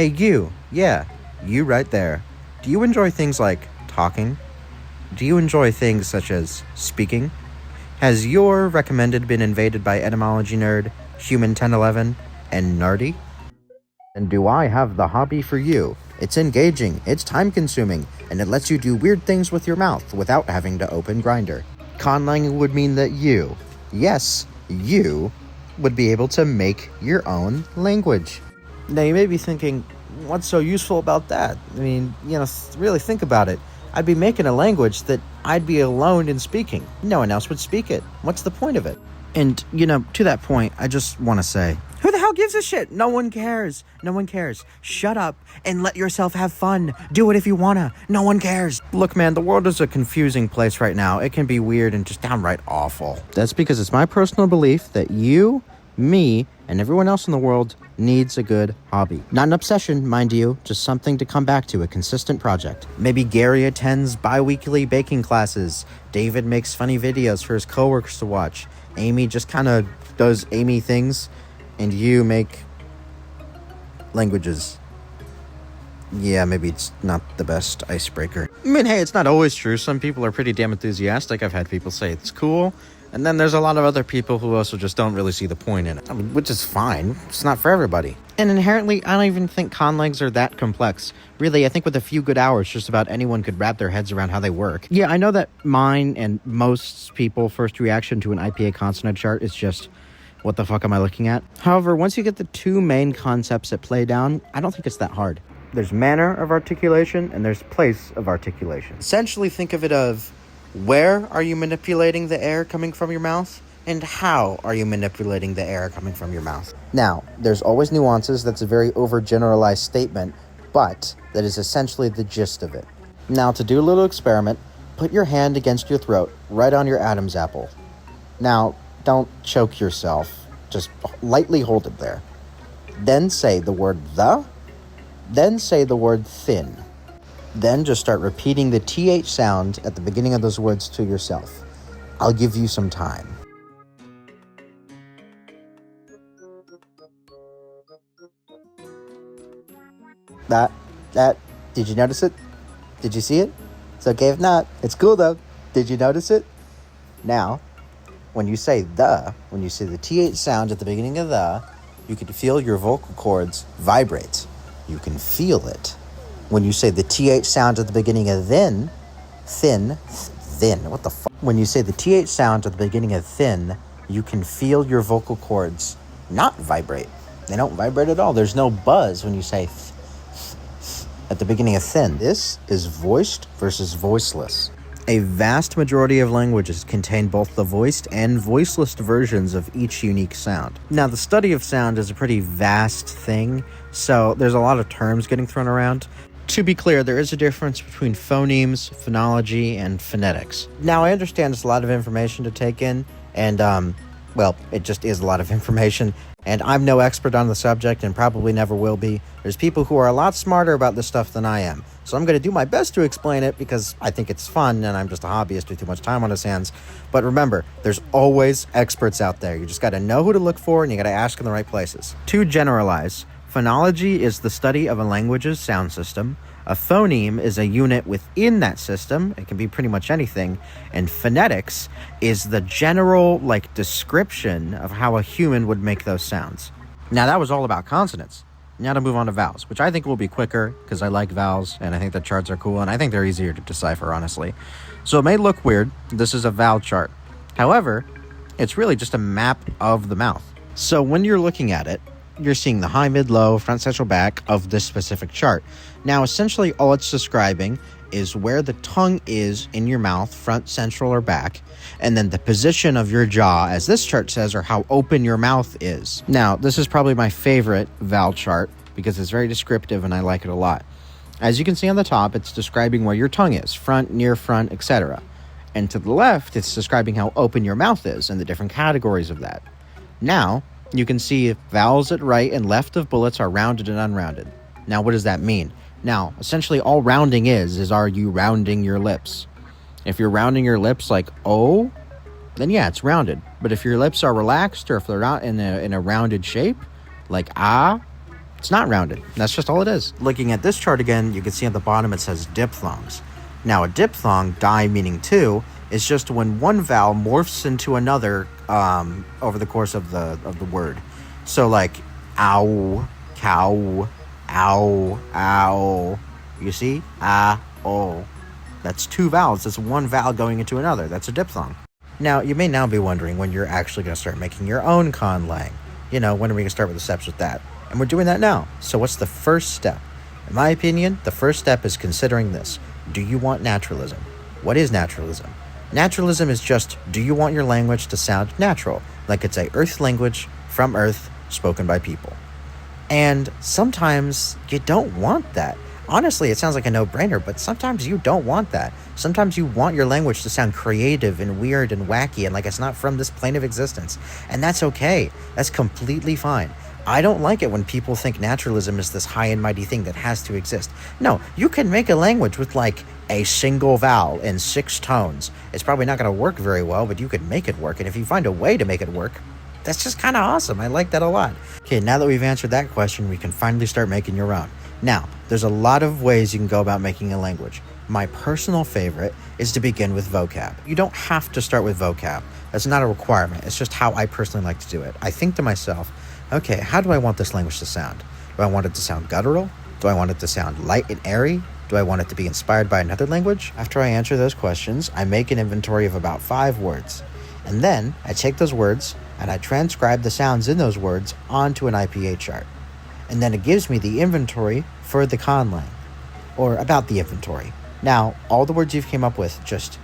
Hey, you. Yeah, you right there. Do you enjoy things like talking? Do you enjoy things such as speaking? Has your recommended been invaded by etymology nerd, human 1011, and nerdy? And do I have the hobby for you? It's engaging, it's time consuming, and it lets you do weird things with your mouth without having to open Grindr. Conlang would mean that you, yes, you, would be able to make your own language. Now you may be thinking, what's so useful about that? I mean, really think about it. I'd be making a language that I'd be alone in speaking. No one else would speak it. What's the point of it? And, to that point, I just want to say, who the hell gives a shit? No one cares. No one cares. Shut up and let yourself have fun. Do it if you wanna. No one cares. Look, man, the world is a confusing place right now. It can be weird and just downright awful. That's because it's my personal belief that you, me, and everyone else in the world needs a good hobby. Not an obsession, mind you, just something to come back to, a consistent project. Maybe Gary attends bi-weekly baking classes. David makes funny videos for his coworkers to watch. Amy just kind of does Amy things. And you make languages. Yeah, maybe it's not the best icebreaker. I mean, hey, it's not always true. Some people are pretty damn enthusiastic. I've had people say it's cool. And then there's a lot of other people who also just don't really see the point in it. I mean, which is fine. It's not for everybody. And inherently, I don't even think conlangs are that complex. Really, I think with a few good hours, just about anyone could wrap their heads around how they work. Yeah, I know that mine and most people's first reaction to an IPA consonant chart is just, what the fuck am I looking at? However, once you get the two main concepts at play down, I don't think it's that hard. There's manner of articulation and there's place of articulation. Essentially, think of it of where are you manipulating the air coming from your mouth and how are you manipulating the air coming from your mouth. Now, there's always nuances. That's a very overgeneralized statement, but that is essentially the gist of it. Now, to do a little experiment, put your hand against your throat, right on your Adam's apple. Now, don't choke yourself. Just lightly hold it there. Then say the word the. Then say the word thin. Then just start repeating the TH sound at the beginning of those words to yourself. I'll give you some time. That, did you notice it? Did you see it? It's okay if not. It's cool though. Did you notice it? Now, when you say the TH sound at the beginning of the, you can feel your vocal cords vibrate. You can feel it. When you say the TH sound at the beginning of thin, what the fuck? When you say the TH sound at the beginning of thin, you can feel your vocal cords not vibrate. They don't vibrate at all. There's no buzz when you say at the beginning of thin. This is voiced versus voiceless. A vast majority of languages contain both the voiced and voiceless versions of each unique sound. Now, the study of sound is a pretty vast thing, so there's a lot of terms getting thrown around. To be clear, there is a difference between phonemes, phonology, and phonetics. Now, I understand it's a lot of information to take in, and, it just is a lot of information, and I'm no expert on the subject and probably never will be. There's people who are a lot smarter about this stuff than I am. So I'm going to do my best to explain it because I think it's fun and I'm just a hobbyist with too much time on his hands. But remember, there's always experts out there. You just got to know who to look for and you got to ask in the right places. To generalize, phonology is the study of a language's sound system. A phoneme is a unit within that system. It can be pretty much anything. And phonetics is the general, description of how a human would make those sounds. Now, that was all about consonants. Now to move on to vowels, which I think will be quicker because I like vowels and I think the charts are cool and I think they're easier to decipher, honestly. So it may look weird. This is a vowel chart. However, it's really just a map of the mouth. So when you're looking at it, you're seeing the high, mid, low, front, central, back of this specific chart. Now, essentially all it's describing is where the tongue is in your mouth, front, central, or back, and then the position of your jaw, as this chart says, or how open your mouth is. Now, this is probably my favorite vowel chart because it's very descriptive and I like it a lot. As you can see on the top, it's describing where your tongue is, front, near front, etc. And to the left, it's describing how open your mouth is and the different categories of that. Now, you can see vowels at right and left of bullets are rounded and unrounded. Now, what does that mean? Now, essentially all rounding is are you rounding your lips? If you're rounding your lips like O, then yeah, it's rounded. But if your lips are relaxed or if they're not in a rounded shape, like ah, It's not rounded. That's just all it is. Looking at this chart again, you can see at the bottom it says diphthongs. Now, a diphthong, di meaning two, is just when one vowel morphs into another over the course of the word. So like ow, cow, ow, ow. You see? O. That's two vowels. That's one vowel going into another. That's a diphthong. Now, you may now be wondering when you're actually going to start making your own conlang. When are we going to start with the steps with that? And we're doing that now. So what's the first step? In my opinion, the first step is considering this. Do you want naturalism? What is naturalism? Naturalism is just, do you want your language to sound natural? Like it's a Earth language from Earth, spoken by people. And sometimes you don't want that. Honestly, it sounds like a no-brainer, but sometimes you don't want that. Sometimes you want your language to sound creative and weird and wacky and like it's not from this plane of existence. And that's okay. That's completely fine. I don't like it when people think naturalism is this high and mighty thing that has to exist. No, you can make a language with like a single vowel in 6 tones. It's probably not going to work very well, but you could make it work. And if you find a way to make it work, that's just kind of awesome. I like that a lot. Okay, now that we've answered that question, we can finally start making your own. Now, there's a lot of ways you can go about making a language. My personal favorite is to begin with vocab. You don't have to start with vocab. That's not a requirement. It's just how I personally like to do it. I think to myself, okay, how do I want this language to sound? Do I want it to sound guttural? Do I want it to sound light and airy? Do I want it to be inspired by another language? After I answer those questions, I make an inventory of about 5 words. And then I take those words and I transcribe the sounds in those words onto an IPA chart. And then it gives me the inventory for the conlang, or about the inventory. Now, all the words you've came up with, just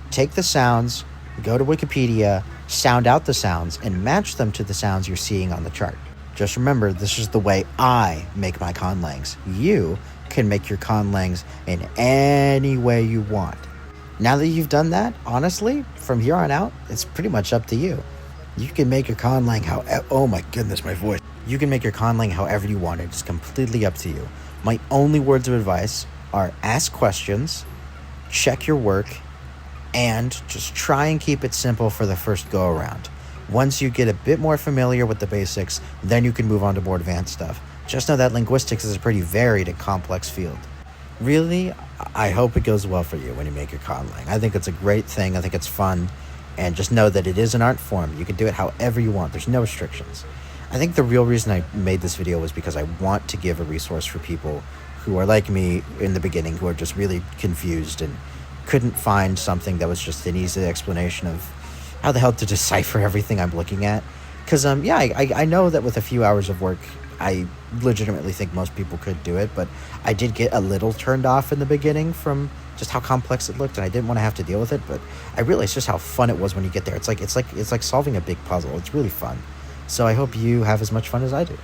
take the sounds, go to Wikipedia, sound out the sounds, and match them to the sounds you're seeing on the chart. Just remember, this is the way I make my conlangs. You can make your conlangs in any way you want. Now that you've done that, honestly, from here on out, it's pretty much up to you. You can make your conlang oh my goodness, my voice. You can make your conlang however you want it. It's completely up to you. My only words of advice are ask questions, check your work, and just try and keep it simple for the first go around. Once you get a bit more familiar with the basics, then you can move on to more advanced stuff. Just know that linguistics is a pretty varied and complex field. Really, I hope it goes well for you when you make your conlang. I think it's a great thing. I think it's fun. And just know that it is an art form. You can do it however you want. There's no restrictions. I think the real reason I made this video was because I want to give a resource for people who are like me in the beginning, who are just really confused and couldn't find something that was just an easy explanation of how the hell to decipher everything I'm looking at. Because, I know that with a few hours of work, I legitimately think most people could do it, but I did get a little turned off in the beginning from just how complex it looked, and I didn't want to have to deal with it, but I realized just how fun it was when you get there. It's like solving a big puzzle. It's really fun. So I hope you have as much fun as I do.